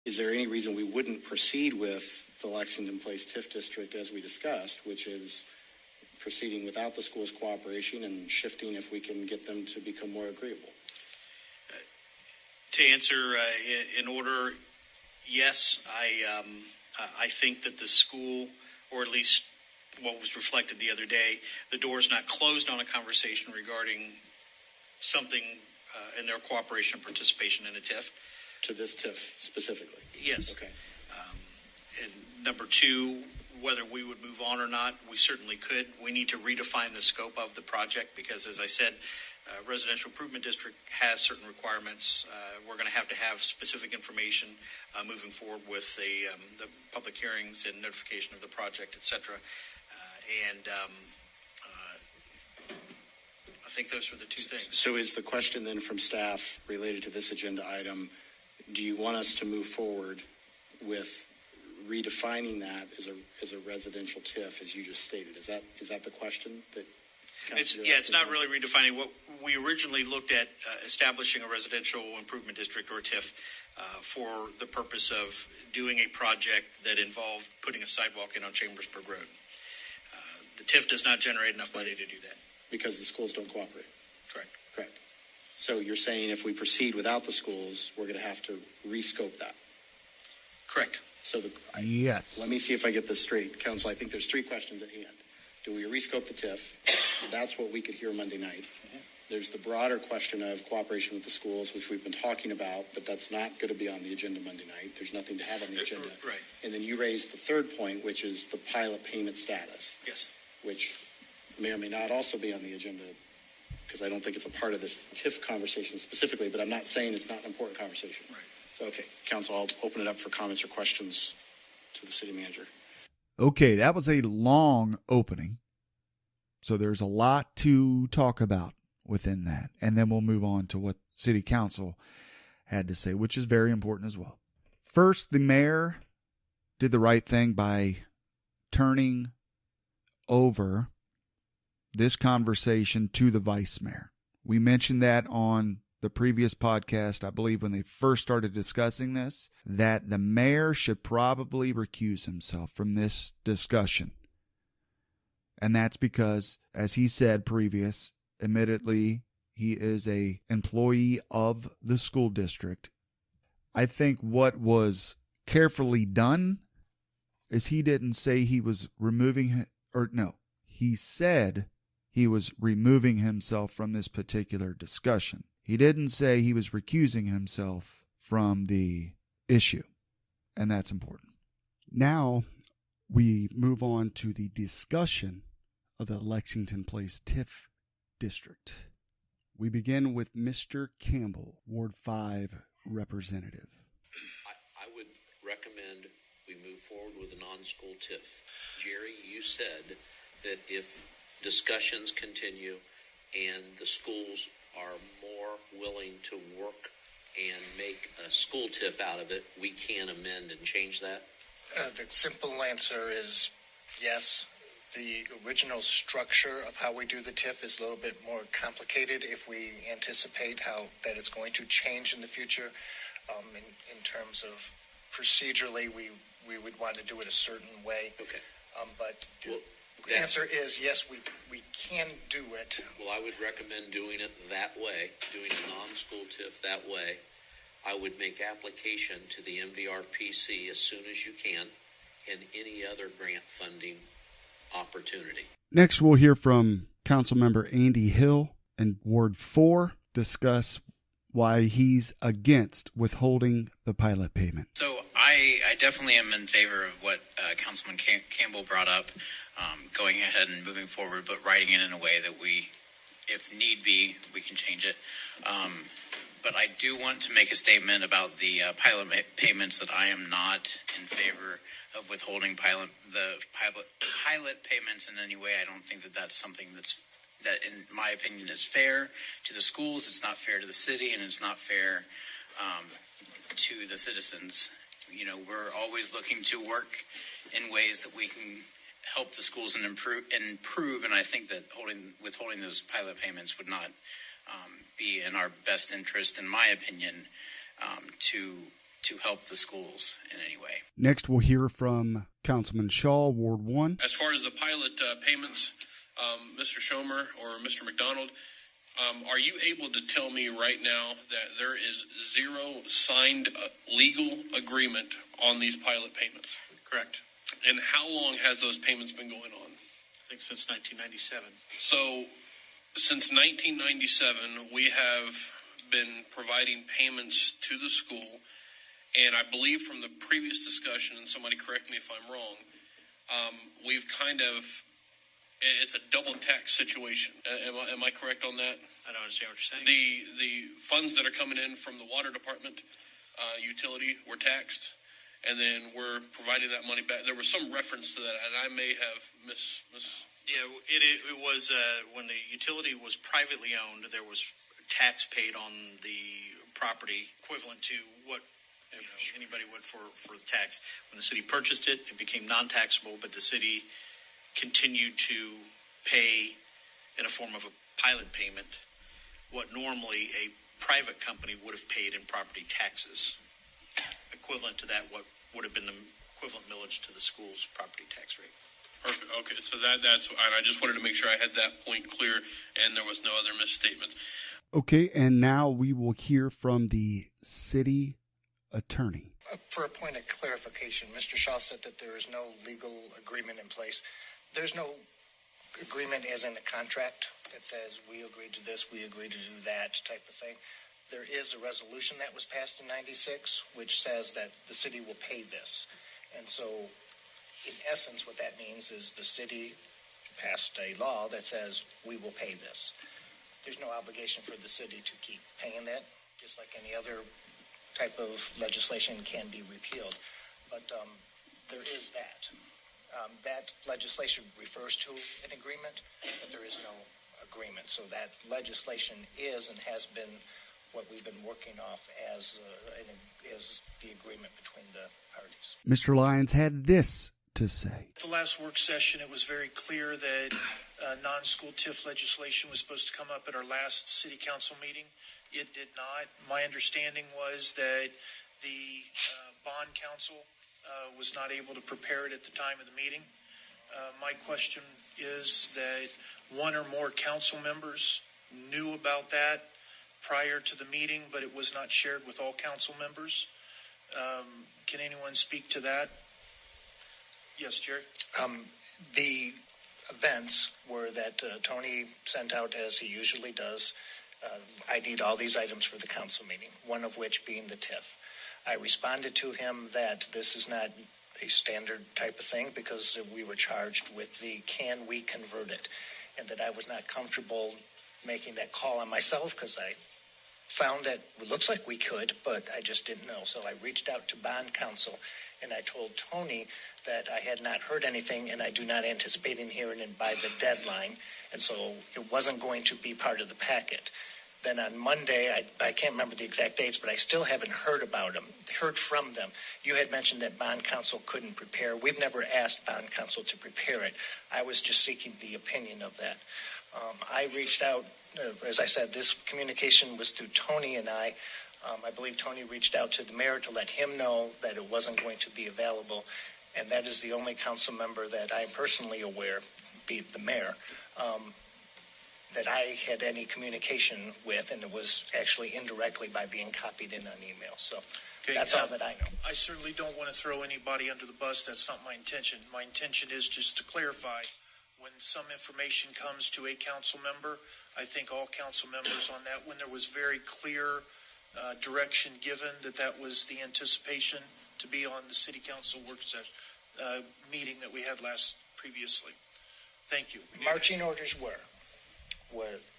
Is there any reason we wouldn't proceed with the Lexington Place TIF district as we discussed, which is proceeding without the school's cooperation and shifting if we can get them to become more agreeable? To answer in order, yes, I think that the school, or at least what was reflected the other day, the door is not closed on a conversation regarding something in their cooperation and participation in a TIF. To this TIF specifically? Yes. Okay. And number two, whether we would move on or not, we certainly could. We need to redefine the scope of the project because, as I said, residential improvement district has certain requirements. We're going to have specific information moving forward with the public hearings and notification of the project, et cetera. I think those are the two things. So is the question then from staff related to this agenda item, do you want us to move forward with redefining that as a residential TIF, as you just stated? Is that the question? It's not really redefining. What we originally looked at establishing a residential improvement district or a TIF for the purpose of doing a project that involved putting a sidewalk in on Chambersburg Road. The TIF does not generate enough money to do that. Because the schools don't cooperate? Correct. So you're saying if we proceed without the schools, we're going to have to rescope that? Correct. So yes. Let me see if I get this straight. Council, I think there's three questions at hand. Do we rescope the TIF? That's what we could hear Monday night. Mm-hmm. There's the broader question of cooperation with the schools, which we've been talking about, but that's not going to be on the agenda Monday night. There's nothing to have on the agenda. Right. And then you raised the third point, which is the pilot payment status. Yes. Which may or may not also be on the agenda, because I don't think it's a part of this TIF conversation specifically, but I'm not saying it's not an important conversation. Right. So, okay, Council, I'll open it up for comments or questions to the city manager. Okay, that was a long opening. So there's a lot to talk about within that. And then we'll move on to what city council had to say, which is very important as well. First, the mayor did the right thing by turning over this conversation to the vice mayor. We mentioned that on the previous podcast, I believe when they first started discussing this, that the mayor should probably recuse himself from this discussion. And that's because, as he said admittedly, he is a employee of the school district. I think what was carefully done is he didn't say he was he said he was removing himself from this particular discussion. He didn't say he was recusing himself from the issue, and that's important. Now we move on to the discussion of the Lexington Place TIF district. We begin with Mr. Campbell, Ward 5 representative. I would recommend we move forward with a non-school TIF. Jerry, you said that if discussions continue and the schools are more willing to work and make a school TIF out of it, we can amend and change that? The simple answer is yes. The original structure of how we do the TIF is a little bit more complicated if we anticipate how that it's going to change in the future. In terms of procedurally, we would want to do it a certain way. Okay. But the answer is yes, we can do it. Well, I would recommend doing it that way, doing a non-school TIF that way. I would make application to the MVRPC as soon as you can and any other grant funding opportunity. Next, we'll hear from Councilmember Andy Hill in Ward 4 discuss why he's against withholding the pilot payment. So I definitely am in favor of what Councilman Campbell brought up, going ahead and moving forward, but writing it in a way that we, if need be, we can change it. But I do want to make a statement about the pilot payments that I am not in favor of withholding pilot payments in any way. I don't think that that's something that in my opinion is fair to the schools. It's not fair to the city, and it's not fair to the citizens. You know, we're always looking to work in ways that we can help the schools and improve. And I think that withholding those pilot payments would not be in our best interest, in my opinion, to to help the schools in any way. Next, we'll hear from Councilman Shaw, Ward 1. As far as the pilot payments, Mr. Schomer or Mr. McDonald, are you able to tell me right now that there is zero signed legal agreement on these pilot payments? Correct. And how long has those payments been going on? I think since 1997. So, since 1997, we have been providing payments to the school, and I believe from the previous discussion, and somebody correct me if I'm wrong, we've kind of, it's a double tax situation. Am I correct on that? I don't understand what you're saying. The funds that are coming in from the water department utility were taxed, and then we're providing that money back. There was some reference to that, and I may have miss. Yeah, it was when the utility was privately owned, there was tax paid on the property equivalent to what anybody would for the tax. When the city purchased it, it became non-taxable, but the city continued to pay in a form of a pilot payment what normally a private company would have paid in property taxes, equivalent to that what would have been the equivalent millage to the school's property tax rate. Perfect. Okay, so that's, and I just wanted to make sure I had that point clear and there was no other misstatements. Okay, and now we will hear from the city attorney. For a point of clarification, Mr. Shaw said that there is no legal agreement in place. There's no agreement as in a contract that says we agreed to this, we agreed to do that type of thing. There is a resolution that was passed in 96 which says that the city will pay this. And so in essence what that means is the city passed a law that says we will pay this. There's no obligation for the city to keep paying that, just like any other type of legislation can be repealed. But there is that. That legislation refers to an agreement, but there is no agreement. So that legislation is and has been what we've been working off as the agreement between the parties. Mr. Lyons had this to say. At the last work session, it was very clear that non-school TIF legislation was supposed to come up at our last city council meeting. It did not. My understanding was that the bond council was not able to prepare it at the time of the meeting. My question is that one or more council members knew about that prior to the meeting, but it was not shared with all council members. Can anyone speak to that? Yes, Jerry? The events were that Tony sent out, as he usually does, I need all these items for the council meeting, one of which being the TIF. I responded to him that this is not a standard type of thing because we were charged with the can we convert it, and that I was not comfortable making that call on myself because I found that it looks like we could, but I just didn't know. So I reached out to bond counsel and I told Tony that I had not heard anything and I do not anticipate hearing it by the deadline, and so it wasn't going to be part of the packet. Then on Monday, I can't remember the exact dates, but I still haven't heard from them. You had mentioned that bond counsel couldn't prepare. We've never asked bond counsel to prepare it. I was just seeking the opinion of that. I reached out, as I said, this communication was through Tony and I. I believe Tony reached out to the mayor to let him know that it wasn't going to be available, and that is the only council member that I am personally aware, be the mayor, that I had any communication with, and it was actually indirectly by being copied in on email. So that's all that I know. I certainly don't want to throw anybody under the bus. That's not my intention. My intention is just to clarify, when some information comes to a council member, I think all council members on that, when there was very clear direction given that was the anticipation to be on the city council work session meeting that we had previously. Thank you. Marching orders were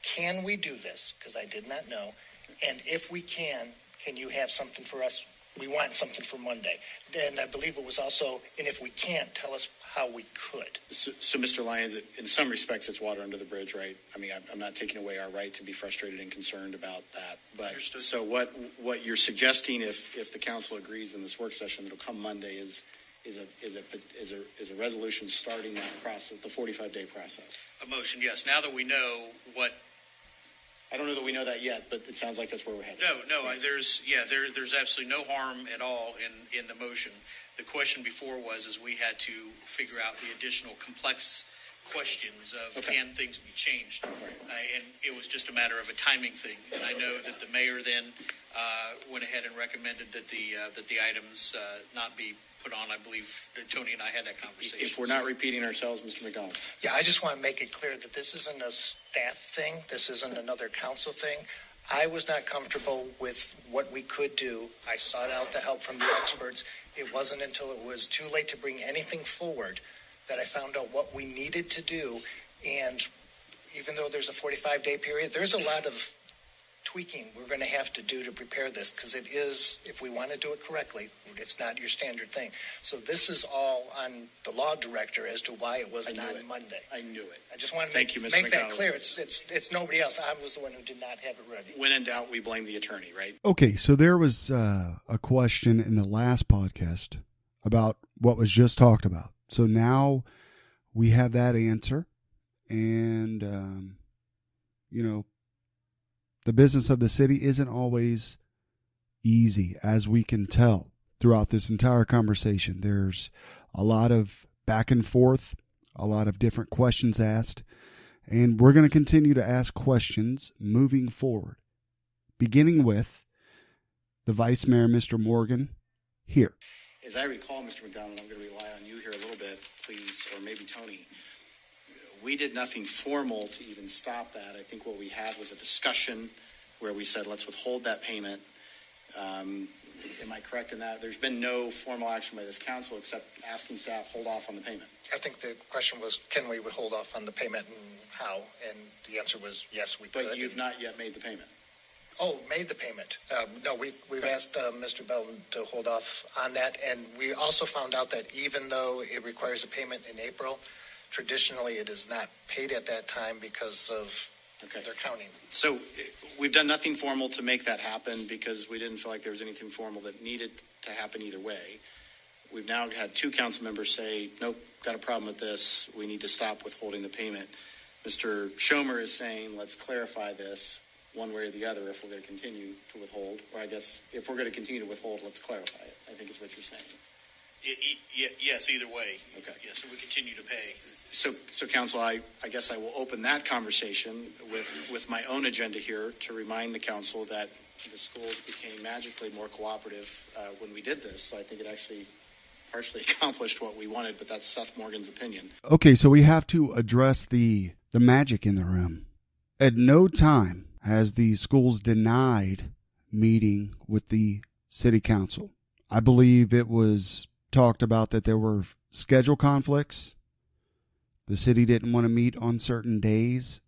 can we do this? Because I did not know. And if we can you have something for us? We want something for Monday. And I believe it was also, and if we can't, tell us how we could. So Mr. Lyons, in some respects, it's water under the bridge, right? I mean, I'm not taking away our right to be frustrated and concerned about that. But Understood. So what you're suggesting, if the council agrees in this work session that'll come Monday, is a resolution starting that process, the 45-day process. A motion, yes. Now that we know what I don't know that we know that yet, but it sounds like that's where we're headed. There's absolutely no harm at all in the motion. The question before is we had to figure out the additional complex questions of can things be changed, and it was just a matter of a timing thing. And I know that the mayor then went ahead and recommended that the items not be put on. I believe Tony and I had that conversation. If we're not repeating ourselves, Mr. McDonald. Yeah, I just want to make it clear that this isn't a staff thing. This isn't another council thing. I was not comfortable with what we could do. I sought out the help from the experts. It wasn't until it was too late to bring anything forward that I found out what we needed to do. And even though there's a 45-day period, there's a lot of tweaking we're going to have to do to prepare this, because it is, if we want to do it correctly, it's not your standard thing. So this is all on the law director as to why it wasn't on Monday. I knew it. I just want to Thank you, Mr. make that McDonald. clear. It's nobody else. I was the one who did not have it ready. When in doubt, we blame the attorney, right? Okay, so there was a question in the last podcast about what was just talked about. So now we have that answer, and, the business of the city isn't always easy, as we can tell throughout this entire conversation. There's a lot of back and forth, a lot of different questions asked, and we're going to continue to ask questions moving forward, beginning with the Vice Mayor, Mr. Morgan, here. As I recall, Mr. McDonald, I'm going to rely on you here a little bit, please, or maybe Tony. We did nothing formal to even stop that. I think what we had was a discussion where we said, let's withhold that payment. Am I correct in that? There's been no formal action by this council except asking staff hold off on the payment. I think the question was, can we hold off on the payment and how? And the answer was, yes, we could. But you've not yet made the payment. Oh, made the payment. No, we've asked Mr. Belton to hold off on that. And we also found out that even though it requires a payment in April, traditionally it is not paid at that time because of their counting. So we've done nothing formal to make that happen because we didn't feel like there was anything formal that needed to happen either way. We've now had two council members say, nope, got a problem with this. We need to stop withholding the payment. Mr. Schomer is saying, let's clarify this one way or the other if we're going to continue to withhold. Or I guess if we're going to continue to withhold, let's clarify it, I think is what you're saying. Yes, either way. Okay. Yes, so we continue to pay. So council, I guess I will open that conversation with my own agenda here to remind the council that the schools became magically more cooperative when we did this. So I think it actually partially accomplished what we wanted, but that's Seth Morgan's opinion. Okay, so we have to address the magic in the room. At no time has the schools denied meeting with the city council. I believe it was talked about that there were schedule conflicts. The city didn't want to meet on certain days,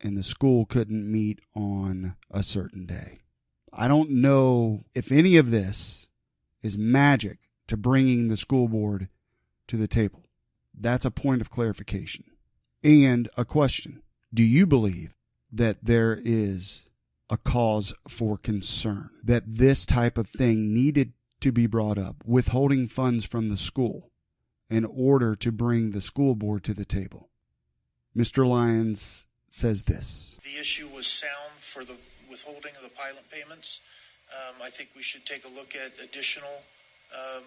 and the school couldn't meet on a certain day. I don't know if any of this is magic to bringing the school board to the table. That's a point of clarification. And a question. Do you believe that there is a cause for concern, that this type of thing needed to be brought up, withholding funds from the school in order to bring the school board to the table? Mr. Lyons says this. The issue was sound for the withholding of the pilot payments. I think we should take a look at additional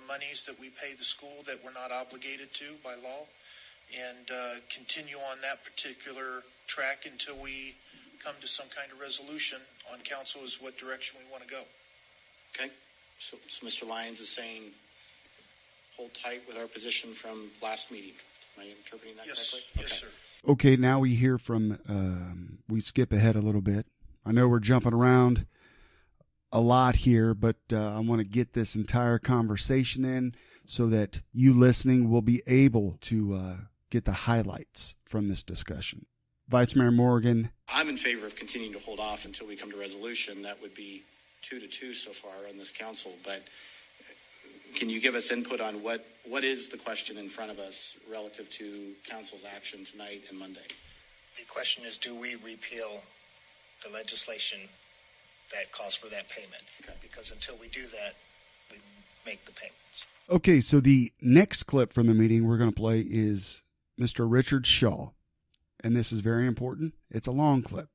monies that we pay the school that we're not obligated to by law, and continue on that particular track until we come to some kind of resolution on council is what direction we want to go. Okay. So Mr. Lyons is saying hold tight with our position from last meeting. Am I interpreting that correctly? Yes, sir. Okay, now we hear from, we skip ahead a little bit. I know we're jumping around a lot here, but I want to get this entire conversation in so that you listening will be able to get the highlights from this discussion. Vice Mayor Morgan. I'm in favor of continuing to hold off until we come to resolution. That would be 2-2 so far on this council, but can you give us input on what is the question in front of us relative to council's action tonight and Monday? The question is, do we repeal the legislation that calls for that payment? Okay. Because until we do that, we make the payments. Okay, so the next clip from the meeting we're going to play is Mr. Richard Shaw, and this is very important. It's a long clip,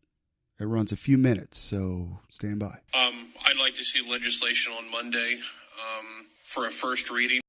It runs a few minutes, so stand by. I'd like to see legislation on Monday for a first reading.